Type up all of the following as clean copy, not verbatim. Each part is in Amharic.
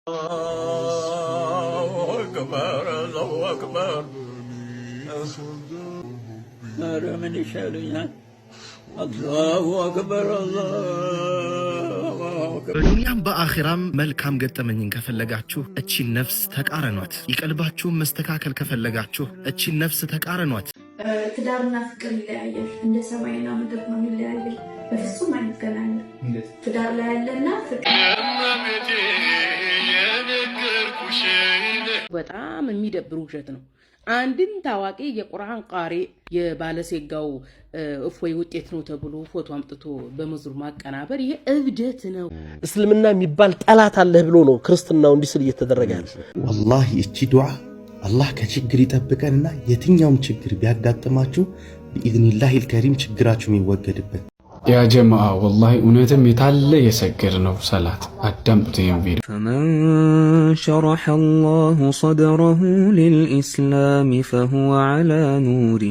الله أكبر الله أكبر هذا من يشالونها الله أكبر الله أكبر በዱንያም በአኺራም መልካም ገጠመኝን ከፈለጋችሁ እቺን ነፍስ ተቃረኗት። ይቀልባችሁን መስተካከል ከፈለጋችሁ እቺን ነፍስ ተቃረኗት። ትዳርና ፍቅር ይለያያል። እንደ ሰማይና ምድር ነው ይለያያል። በፍጹም አይገናኝም። ትዳር ላይ ያለና ፍቅር በጣም የሚደብር ውሸት ነው። አንድን ታዋቂ የቁርአን ቃሪ የባለሴጋው እፎይ ውጤት ነው ተብሎ ፎቶ አምጥቶ በመዝሙር ማቀናበር ይሄ እብደት ነው። እስልምና የሚባል ጠላት አለ ብሎ ነው ክርስትናው እንዲስል እየተደረገ ያለ። ወላሂ እቺ ዱዓ አላህ ከችግር ይጠብቀንና የትኛውም ችግር ቢያጋጥማችሁ በኢዝኒላሂል ከሪም ችግራችሁ የሚወገድበት ያ ጀማዓ ወላሂ እውነትም የታለ የሰገድ ነው ሰላት አዳምጡት ይሄን ቪዲዮ فمن شرح الله صدره للإسلام فهو على نور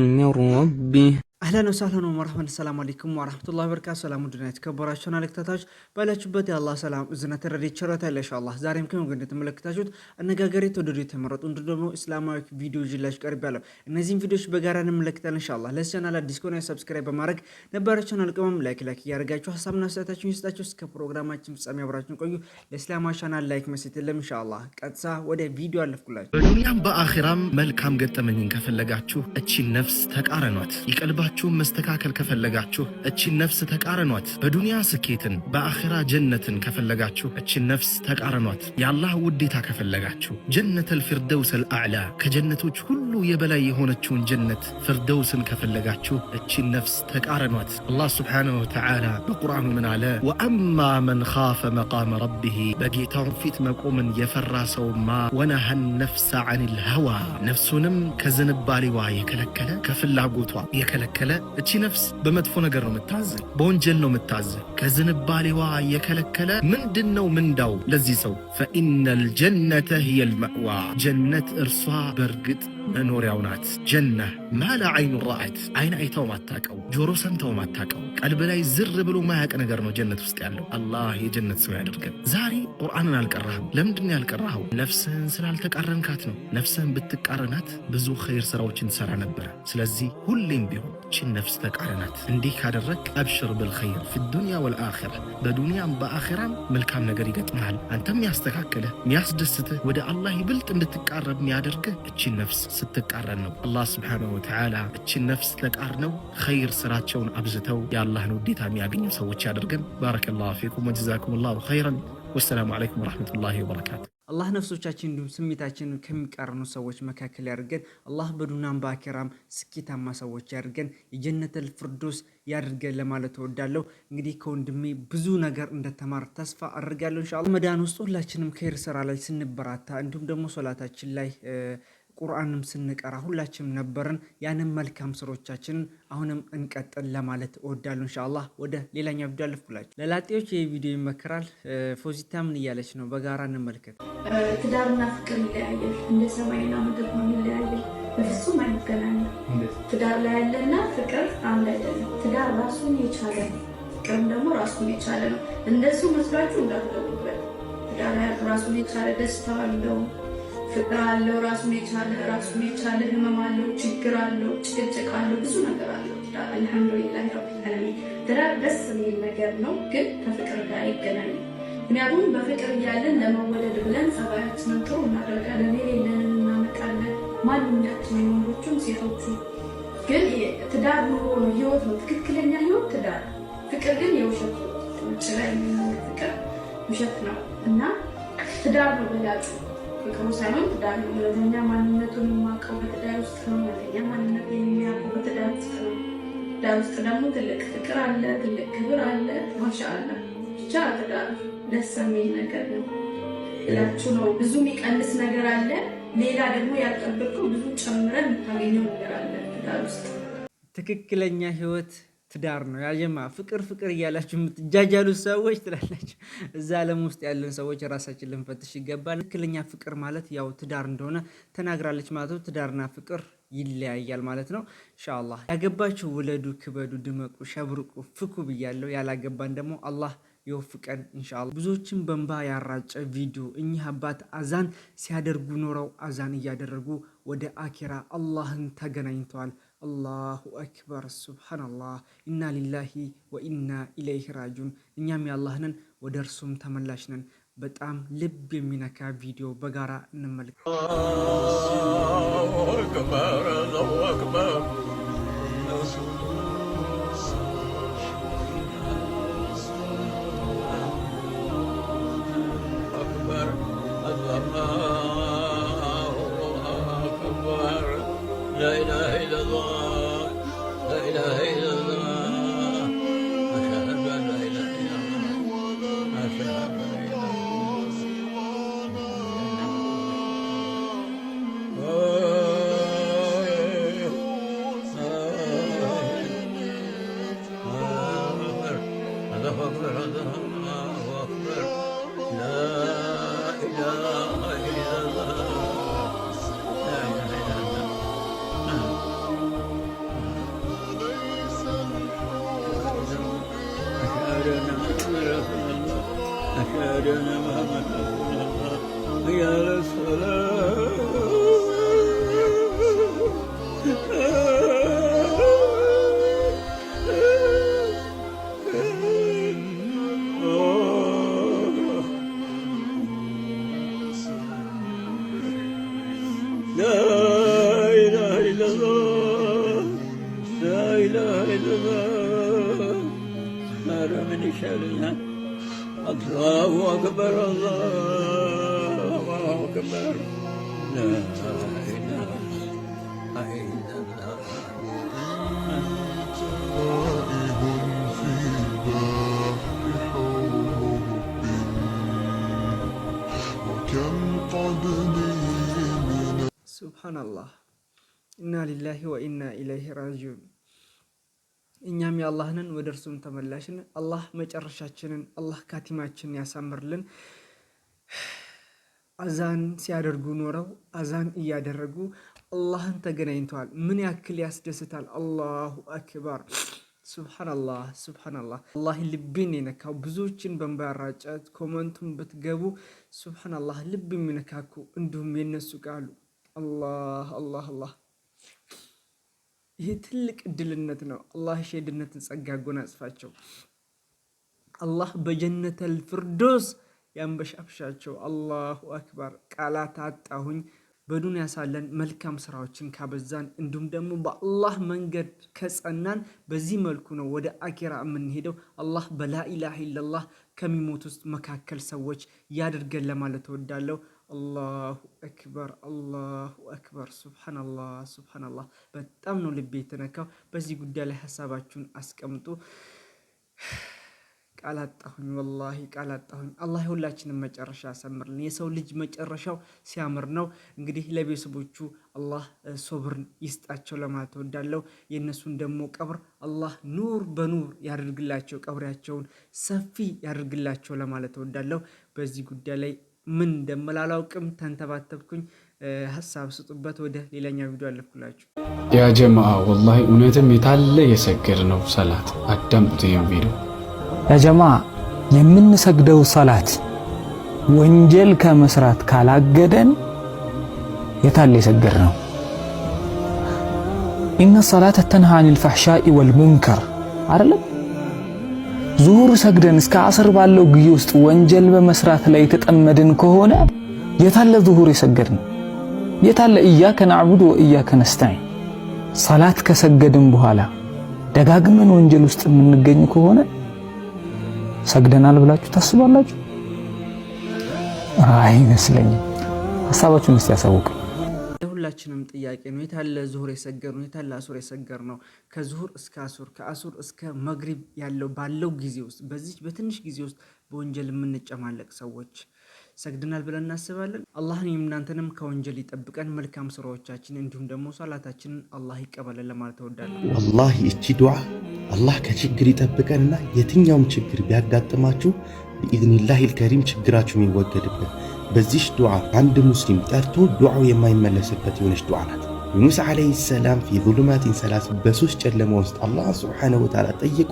من ربه اهلا وسهلا ومرحبا السلام عليكم ورحمه الله وبركاته ሰላም ወደና ተከበራችሁና ለክታታችሁ ባላችሁበት የአላህ ሰላም እዝነት ረድኤት ቸርነት ኢንሻአላህ ዛሬም ከመገኘት ተመለከታችሁት አነጋገሬ ተወደዱ የተመረጡ እንደደሞ እስላማዊ ቪዲዮ ይዤላችሁ ቀርቤያለሁ። እነዚህን ቪዲዮዎች በጋራ እንመለከታለን ኢንሻአላህ። ለቻናል አዲስ ከሆነ ሰብስክራይብ በማድረግ ነባራችሁን አልቀመም ላይክ እያደረጋችሁ ሐሳብና አስተያየታችሁን ይስጣችሁ። እስከ ፕሮግራማችን ፍጻሜ አብራችሁን ቆዩ። ለእስላማዊ ቻናል ላይክ መስጠት የለም ኢንሻአላህ። ቀጥታ ወደ ቪዲዮ አለፍኩላችሁ። በዱንያም በአኺራም መልካም ገጠመኝን ከፈለጋችሁ እቺን ነፍስ ተቃረኗት። ይቀልባችሁን መስተካከል ከፈለጋችሁ እቺን ነፍስ ተቃረኗት። በዱንያ ስኬትን በአኺራ ጀነትን ከፈለጋችሁ እቺን ነፍስ ተቃረኗት። የአላህ ውዴታ ከፈለጋችሁ ጀነተል ፊርደውሰል አዕላ ከጀነቶች ሁሉ የበላይ የሆነችውን ጀነት ፊርደውስን ከፈለጋችሁ እቺን ነፍስ ተቃረኗት። አላህ ሱብሓነሁ ወተዓላ በቁርአኑ ምን አለ? ወአማ መን ኻፈ መቃመ ረቢሂ በጌታው ፊት መቆምን የፈራ ሰውማ ወነሃ ነፍሰ ዐኒል ሀዋ ነፍሱንም ከዝንባሌዋ የከለከለ ከፍላጎቷ የከለከለ እቺ ነፍስ በመጥፎ ነገር ነው የምታዝ፣ በወንጀል ነው የምታዝ። ከዝንባሌዋ የከለከለ ምንድነው ምንዳው ለዚህ ሰው? ፈኢነል ጀነተ ሂየል መእዋ ጀነት እርሷ በርግጥ መኖሪያው ናት። ጀነ ማላ አይኑ ረአት አይን አይተው ማታቀው ጆሮ ሰምተው ማታቀው ቀልብ ላይ ዝር ብሎ ማያቅ ነገር ነው ጀነት ውስጥ ያለው። አላህ የጀነት ሰው ያደርገን። ዛሬ ቁርአንን አልቀራህም። ለምንድን ነው ያልቀራኸው? ነፍስህን ስላልተቃረንካት ነው። ነፍስህን ብትቃረናት ብዙ ኸይር ስራዎችን ትሰራ ነበር። ስለዚህ ሁሌም ቢሆን እቺን ነፍስ ተቃረናት። እንዲህ ካደረግ አብሽር بالخير في الدنيا والآخرة በዱንያም በአኺራም መልካም ነገር ይገጥምሃል። አንተም ያስተካከለ የሚያስደስትህ ወደ አላህ ይበልጥ እንድትቃረብ የሚያደርግህ እቺን ነፍስ ስትቃረን ነው። አላህ ስብሓነሁ ወተዓላ እቺን ነፍስ ተቃርነው ኸይር ስራቸውን አብዝተው የአላህን ውዴታ የሚያገኙ ሰዎች ያደርገን። ባረከላሁ ፊኩም ወጀዛኩሙላሁ ኸይረን። ወሰላሙ አለይኩም ወረሕመቱላሂ ወበረካቱ። አላህ ነፍሶቻችን እንዲሁም ስሜታችንን ከሚቃረኑ ሰዎች መካከል ያድርገን። አላህ በዱንያም በአኺራም ስኬታማ ሰዎች ያድርገን፣ የጀነተል ፊርደውስ ያድርገን ለማለት እወዳለሁ። እንግዲህ ከወንድሜ ብዙ ነገር እንደተማር ተስፋ አድርጋለሁ ኢንሻአላህ። ረመዳን ውስጥ ሁላችንም ኸይር ስራ ላይ ስንበራታ እንዲሁም ደግሞ ሶላታችን ላይ ቁርአንም ስንቀራ ሁላችንም ነበርን። ያንን መልካም ስራዎቻችንን አሁንም እንቀጥል ለማለት እወዳለሁ ኢንሻአላህ። ወደ ሌላኛው ቪዲዮ አለፍኩላችሁ። ለላጤዎች ይህ ቪዲዮ ይመከራል። ፎዚታ ምን እያለች ነው? በጋራ እንመልከት። ትዳርና ፍቅር ይለያያል። እንደ ሰማይና ምድር ነው ይለያያል። በፍጹም አይገናኝም። ትዳር ላይ ያለና ፍቅር አንድ አይደለም። ትዳር ራሱን የቻለ ነው፣ ፍቅርም ደግሞ ራሱን የቻለ ነው። እንደሱ መስራችሁ እንዳትገቡበት። ትዳር ላይ ራሱን የቻለ ደስታ አለው፣ ፍቅር አለው፣ ራሱን የቻለ ህመም አለው፣ ችግር አለው፣ ጭቅጭቅ አለው፣ ብዙ ነገር አለው። አልሐምዱሊላህ ረቢል ዓለሚን። ትዳር ደስ የሚል ነገር ነው፣ ግን ከፍቅር ጋር አይገናኝም። ምክንያቱም በፍቅር እያለን ለመወደድ ብለን ጸባያችንን ጥሩ እናደርጋለን፣ የሌለንን እናመጣለን። ማንኛችንም ወንዶቹም ሴቶቹ። ግን ትዳር ኑሮ ነው፣ ህይወት ነው፣ ትክክለኛ ህይወት ትዳር። ፍቅር ግን የውሸት ነው። ውጭ ላይ የሚኖር ፍቅር ውሸት ነው እና ትዳር ነው በላጩ። ፍቅሩ ሳይሆን ትዳር ነው። እውነተኛ ማንነቱን የማውቀው በትዳር ውስጥ ነው። እውነተኛ ማንነቱን የሚያውቀው በትዳር ውስጥ ነው። ትዳር ውስጥ ደግሞ ትልቅ ፍቅር አለ፣ ትልቅ ክብር አለ። ማሻአላ ብቻ ትዳር ደስ የሚል ነገር ነው እላችሁ ነው። ብዙ የሚቀንስ ነገር አለ፣ ሌላ ደግሞ ያልጠበቅከው ብዙ ጨምረን የምታገኘው ነገር አለ ትዳር ውስጥ። ትክክለኛ ህይወት ትዳር ነው። ያጀማ ፍቅር እያላችሁ የምትጃጃሉ ሰዎች ትላላችሁ። እዛ ዓለም ውስጥ ያለን ሰዎች ራሳችን ልንፈትሽ ይገባል። ትክክለኛ ፍቅር ማለት ያው ትዳር እንደሆነ ተናግራለች ማለት ነው። ትዳርና ፍቅር ይለያያል ማለት ነው። ኢንሻአላህ ያገባችሁ ውለዱ፣ ክበዱ፣ ድመቁ፣ ሸብርቁ፣ ፍኩ ብያለሁ። ያላገባን ደግሞ አላህ ይወፍቀን ኢንሻአላህ። ብዙዎችን በእንባ ያራጨ ቪዲዮ እኚህ አባት አዛን ሲያደርጉ ኖረው አዛን እያደረጉ ወደ አኪራ አላህን ተገናኝተዋል። አላሁ አክበር ሱብሃነላህ። ኢና ሊላሂ ወኢና ኢለይሂ ራጂዑን። እኛም የአላህ ነን ወደ እርሱም ተመላሽ ነን። በጣም ልብ የሚነካ ቪዲዮ በጋራ እንመልከት። الله أكبر الله أكبر لا إله إلا الله سبحان الله إنا لله وإنا إليه راجعون እኛም የአላህ ነን ወደ እርሱም ተመላሽ ነን። አላህ መጨረሻችንን አላህ ካቲማችንን ያሳምርልን። አዛን ሲያደርጉ ኖረው አዛን እያደረጉ አላህን ተገናኝተዋል። ምን ያክል ያስደስታል! አላሁ አክበር ሱብሃንአላህ ሱብሃንአላህ። አላህ ልብን የነካው ብዙዎችን በእንባ ያራጨት ኮመንቱን ብትገቡ ሱብሃንአላህ ልብ የሚነካኩ እንዲሁም የነሱ ቃሉ አላህ አላህ አላህ። ይሄ ትልቅ እድልነት ነው። አላህ ሸሂድነትን ጸጋ ያጎናጽፋቸው። አላህ በጀነተል ፊርዶስ ያንበሻብሻቸው። አላሁ አክበር። ቃላት አጣሁኝ። በዱንያ ሳለን መልካም ስራዎችን ካበዛን እንዲሁም ደግሞ በአላህ መንገድ ከጸናን በዚህ መልኩ ነው ወደ አኪራ የምንሄደው። አላህ በላኢላሃ ኢላላህ ከሚሞት ውስጥ መካከል ሰዎች ያድርገን ለማለት እወዳለሁ። አላሁ አክበር አላሁ አክበር ሱብሃንአላህ ሱብሃንአላህ። በጣም ነው ልቤ የተነካው። በዚህ ጉዳይ ላይ ሀሳባችሁን አስቀምጡ። ቃል አጣሁኝ፣ ወላሂ ቃል አጣሁኝ። አላህ የሁላችንም መጨረሻ ያሳምርልን። የሰው ልጅ መጨረሻው ሲያምር ነው። እንግዲህ ለቤተሰቦቹ አላህ ሶብርን ይስጣቸው ለማለት እወዳለሁ። የእነሱን ደግሞ ቀብር አላህ ኑር በኑር ያደርግላቸው፣ ቀብሪያቸውን ሰፊ ያደርግላቸው ለማለት እወዳለሁ። በዚህ ጉዳይ ላይ ምን እንደምላላውቅም ተንተባተብኩኝ። ሀሳብ ስጡበት። ወደ ሌላኛው ቪዲዮ አለፍኩላችሁ። ያ ጀማዓ ወላሂ እውነትም የታለ የሰገድ ነው ሰላት። አዳምጡ ይሄን ቪዲዮ ያ ጀማዓ። የምንሰግደው ሰላት ወንጀል ከመስራት ካላገደን የታለ የሰገድ ነው? ኢነ ሰላተ ተንሃ አኒል ፈሕሻኢ ወልሙንከር አይደለም። ዙሁር ሰግደን እስከ አስር ባለው ጊዜ ውስጥ ወንጀል በመስራት ላይ የተጠመድን ከሆነ የታለ ዙሁር የሰገድን? የታለ ኢያከ ነዕቡዱ ወኢያከ ነስተዒን? ሰላት ከሰገድን በኋላ ደጋግመን ወንጀል ውስጥ የምንገኝ ከሆነ ሰግደናል ብላችሁ ታስባላችሁ? አይመስለኝም። ሐሳባችሁን እስቲ ያሳውቁ። ሁላችንም ጥያቄ ነው። የታለ ዙሁር የሰገር ነው? የታለ አሱር የሰገር ነው? ከዙሁር እስከ አሱር፣ ከአሱር እስከ መግሪብ ያለው ባለው ጊዜ ውስጥ በዚህ በትንሽ ጊዜ ውስጥ በወንጀል የምንጨማለቅ ሰዎች ሰግደናል ብለን እናስባለን? አላህን እናንተንም ከወንጀል ይጠብቀን። መልካም ስራዎቻችን እንዲሁም ደግሞ ሶላታችንን አላህ ይቀበለን ለማለት እወዳለሁ። ወላሂ እቺ ዱዓ አላህ ከችግር ይጠብቀንና የትኛውም ችግር ቢያጋጥማችሁ ቢኢዝኒላሂል ከሪም ችግራችሁ የሚወገድበት በዚህ ዱዓ አንድ ሙስሊም ጠርቶ ዱዓው የማይመለስበት የሆነች ዱዓ ናት። ሙሳ ዓለይሂ ሰላም ፊ ዙሉማቲን ሰላስ በሶስት ጨለማ ውስጥ አላህ ሱብሓነሁ ወተዓላ ጠይቆ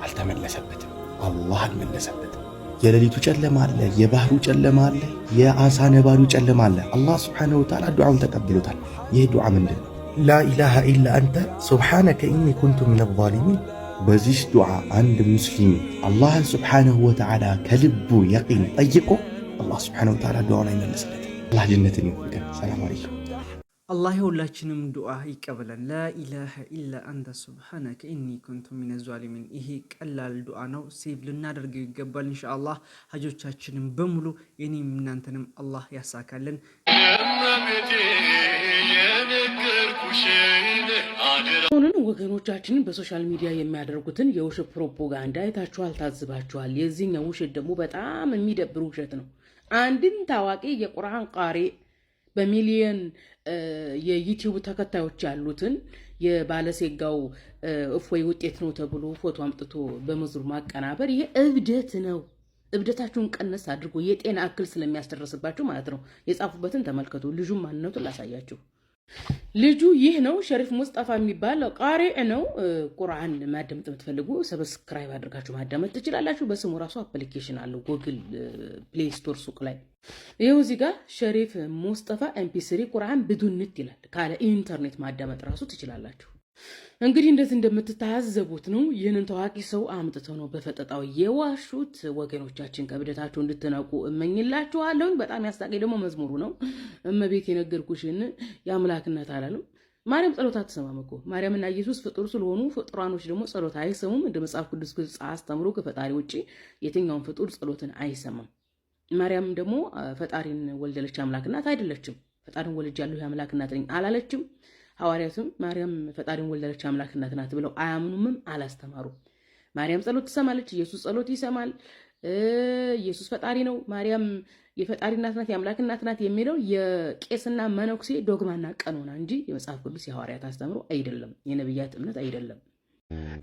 አልተመለሰበትም። አላህ አልመለሰበትም። የሌሊቱ ጨለማ አለ፣ የባህሩ ጨለማ አለ፣ የአሳ ነባሪው ጨለማ አለ። አላህ ሱብሓነሁ ወተዓላ ዱዓውን ተቀብሎታል። ይህ ዱዓ ምንድን ነው? ላኢላሃ ኢላ አንተ ሱብሓነከ ኢኒ ኩንቱ ሚነ ዛሊሚን። በዚህ ዱዓ አንድ ሙስሊም አላህን ሱብሓነሁ ወተዓላ ከልቡ የቂን ጠይቆ አላህ ሱብሓነሁ ወተዓላ ዱዓውን አይመልስለትም። አላህ ጀነትን ይወፍቀን። ሰላም አለይኩም። አላህ የሁላችንም ዱዓ ይቀበለን። ላኢላሃ ኢላ አንተ ሱብሓነከ ኢኒ ኩንቱ ሚነ ዛሊሚን። ይሄ ቀላል ዱዓ ነው፣ ሴቭ ልናደርገው ይገባል። ኢንሻአላህ ሀጆቻችንን በሙሉ የኔም እናንተንም አላህ ያሳካልን። አሁንን ወገኖቻችንን በሶሻል ሚዲያ የሚያደርጉትን የውሸት ፕሮፓጋንዳ አይታችኋል፣ ታዝባችኋል። የዚህኛው ውሸት ደግሞ በጣም የሚደብር ውሸት ነው። አንድን ታዋቂ የቁርአን ቃሪ በሚሊየን የዩቲዩብ ተከታዮች ያሉትን የባለሴጋው እፎይ ውጤት ነው ተብሎ ፎቶ አምጥቶ በመዝሙር ማቀናበር ይሄ እብደት ነው። እብደታችሁን ቀነስ አድርጎ የጤና እክል ስለሚያስደርስባችሁ ማለት ነው። የጻፉበትን ተመልከቱ። ልጁን ማንነቱን ላሳያችሁ። ልጁ ይህ ነው። ሸሪፍ ሙስጠፋ የሚባል ቃሪ ነው። ቁርአን ማዳመጥ የምትፈልጉ ሰብስክራይብ አድርጋችሁ ማዳመጥ ትችላላችሁ። በስሙ ራሱ አፕሊኬሽን አለው ጉግል ፕሌይ ስቶር ሱቅ ላይ። ይኸው እዚህ ጋር ሸሪፍ ሙስጠፋ ኤምፒ3 ቁርአን ብዱንት ይላል። ካለ ኢንተርኔት ማዳመጥ ራሱ ትችላላችሁ። እንግዲህ እንደዚህ እንደምትታዘቡት ነው። ይህንን ታዋቂ ሰው አምጥተው ነው በፈጠጣው የዋሹት። ወገኖቻችን ከብደታችሁ እንድትነቁ እመኝላችኋለሁ። በጣም ያስታቀኝ ደግሞ መዝሙሩ ነው። እመቤት የነገርኩሽን የአምላክነት አላለም። ማርያም ጸሎት አትሰማም እኮ። ማርያምና ኢየሱስ ፍጡር ስለሆኑ ፍጡራኖች ደግሞ ጸሎት አይሰሙም። እንደ መጽሐፍ ቅዱስ ግልጽ አስተምሮ ከፈጣሪ ውጪ የትኛውን ፍጡር ጸሎትን አይሰማም። ማርያም ደግሞ ፈጣሪን ወልደለች አምላክናት አይደለችም። ፈጣሪን ወልጃለሁ የአምላክናት ነኝ አላለችም። ሐዋርያቱም ማርያም ፈጣሪን ወልደለች አምላክናት ናት ብለው አያምኑምም፣ አላስተማሩም። ማርያም ጸሎት ትሰማለች፣ ኢየሱስ ጸሎት ይሰማል። ኢየሱስ ፈጣሪ ነው፣ ማርያም የፈጣሪ እናት ናት፣ የአምላክ እናት ናት የሚለው የቄስና መነኩሴ ዶግማና ቀኖና እንጂ የመጽሐፍ ቅዱስ የሐዋርያት አስተምሮ አይደለም፣ የነብያት እምነት አይደለም።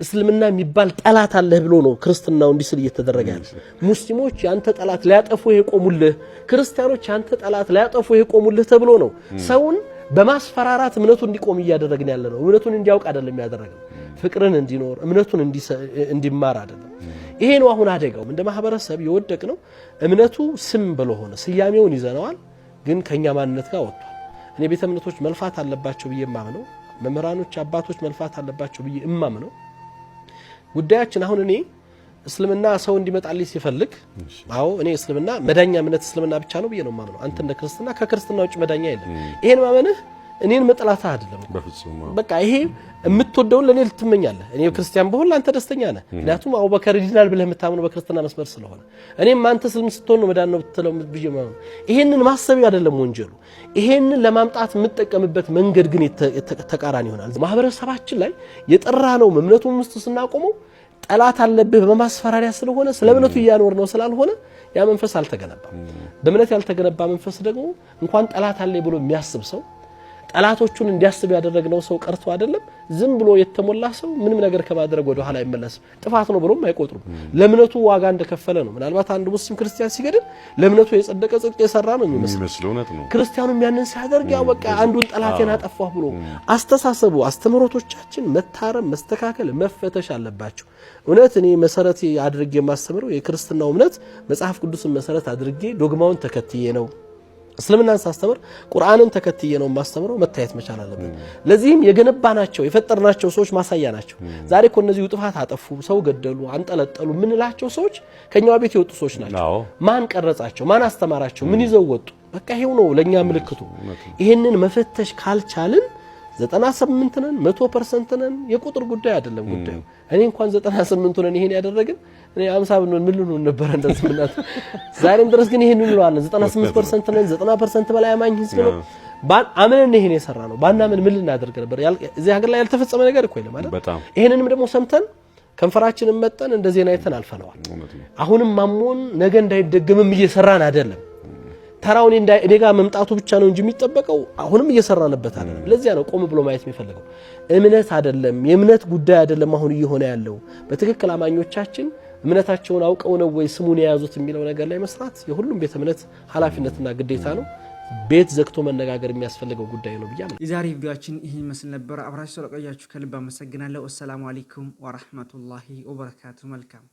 እስልምና የሚባል ጠላት አለህ ብሎ ነው ክርስትናው እንዲስል እየተደረገ ያለው። ሙስሊሞች ያንተ ጠላት ሊያጠፉ የቆሙልህ፣ ክርስቲያኖች ያንተ ጠላት ሊያጠፉ የቆሙልህ ተብሎ ነው ሰውን በማስፈራራት እምነቱን እንዲቆም እያደረግን ያለ ነው። እምነቱን እንዲያውቅ አይደለም ያደረገው፣ ፍቅርን እንዲኖር እምነቱን እንዲማር አይደለም። ይሄ ነው አሁን አደጋው። እንደ ማህበረሰብ የወደቅ ነው። እምነቱ ስም ብሎ ሆነ፣ ስያሜውን ይዘነዋል፣ ግን ከኛ ማንነት ጋር ወጥቷል። እኔ ቤተ እምነቶች መልፋት አለባቸው ብዬ ማምነው፣ መምህራኖች አባቶች መልፋት አለባቸው ብዬ እማምነው ጉዳያችን አሁን እኔ እስልምና ሰው እንዲመጣልኝ ሲፈልግ አዎ እኔ እስልምና መዳኛ እምነት እስልምና ብቻ ነው ብዬ ነው ማምነው። አንተ እንደ ክርስትና ከክርስትና ውጭ መዳኛ የለም። ይሄን ማመንህ እኔን መጥላት አይደለም። በቃ ይሄ የምትወደውን ለኔ ልትመኛለህ። እኔ ክርስቲያን በሆን አንተ ደስተኛ ነህ። ምክንያቱም አቡበከር ይድናል ብለህ የምታምነው በክርስትና መስመር ስለሆነ እኔም አንተ እስልም ስትሆን ነው መዳን ነው ብትለው ብዬ ማምነው። ይሄንን ማሰብ አይደለም ወንጀሉ። ይሄንን ለማምጣት የምትጠቀምበት መንገድ ግን ተቃራኒ ይሆናል። ማህበረሰባችን ላይ የጠራ ነው እምነቱን ውስጥ ስናቆመው ጠላት አለብህ በማስፈራሪያ ስለሆነ ስለ እምነቱ እያኖር ነው ስላልሆነ ያ መንፈስ አልተገነባም። በእምነት ያልተገነባ መንፈስ ደግሞ እንኳን ጠላት አለ ብሎ የሚያስብ ሰው ጠላቶቹን እንዲያስብ ያደረግነው ሰው ቀርቶ አይደለም ዝም ብሎ የተሞላ ሰው ምንም ነገር ከማድረግ ወደ ኋላ አይመለስም። ጥፋት ነው ብሎም አይቆጥሩም። ለእምነቱ ዋጋ እንደከፈለ ነው። ምናልባት አንድ ሙስሊም ክርስቲያን ሲገድል ለእምነቱ የጸደቀ ጽድቅ የሰራ ነው የሚመስለው። ክርስቲያኑም ያንን ሲያደርግ ያው በቃ አንዱን ጠላቴን አጠፋሁ ብሎ አስተሳሰቡ አስተምሮቶቻችን መታረም መስተካከል መፈተሽ አለባቸው። እውነት እኔ መሰረት አድርጌ የማስተምረው የክርስትናው እምነት መጽሐፍ ቅዱስን መሰረት አድርጌ ዶግማውን ተከትዬ ነው። እስልምናን ሳስተምር ቁርአንን ተከትዬ ነው ማስተምረው። መታየት መቻል አለበት። ለዚህም የገነባናቸው የፈጠርናቸው ሰዎች ማሳያ ናቸው። ዛሬ እኮ እነዚህ ጥፋት አጠፉ፣ ሰው ገደሉ፣ አንጠለጠሉ ምንላቸው ሰዎች ከኛው ቤት የወጡ ሰዎች ናቸው። ማን ቀረጻቸው? ማን አስተማራቸው? ምን ይዘው ወጡ? በቃ ይሄው ነው ለኛ ምልክቱ። ይሄንን መፈተሽ ካልቻልን 98 ነን 100% ነን የቁጥር ጉዳይ አይደለም ጉዳዩ። እኔ እንኳን 98 ነን ይሄን ያደረግን እኔ 50 ብንሆን ምን ልንሆን ነበር እንደዚህ ምናት። ዛሬም ድረስ ግን ይሄን እንለዋለን 98% ነን 90% በላይ አማኝ ህዝብ ነው። አመነን ይሄን የሰራ ነው ባናምን ምን ልናደርግ ነበር? እዚህ ሀገር ላይ ያልተፈጸመ ነገር እኮ የለም አይደል? ይሄንንም ደግሞ ሰምተን ከንፈራችንን መጠን እንደዚህ አይተን አልፈነዋል። አሁንም ማሞን ነገ እንዳይደገምም እየሰራን አይደለም። ተራውን እኔ ጋር መምጣቱ ብቻ ነው እንጂ የሚጠበቀው አሁንም እየሰራንበት አይደለም። ለዚያ ነው ቆም ብሎ ማየት የሚፈልገው። እምነት አይደለም የእምነት ጉዳይ አይደለም አሁን እየሆነ ያለው። በትክክል አማኞቻችን እምነታቸውን አውቀው ነው ወይ ስሙን የያዙት የሚለው ነገር ላይ መስራት የሁሉም ቤተ እምነት ኃላፊነትና ግዴታ ነው። ቤት ዘግቶ መነጋገር የሚያስፈልገው ጉዳይ ነው ብያለሁ። የዛሬ ቪዲዮአችን ይሄን መስል ነበር። አብራችሁ ስለቆያችሁ ከልብ አመሰግናለሁ። ወሰላሙ አለይኩም ወራህመቱላሂ ወበረካቱ። መልካም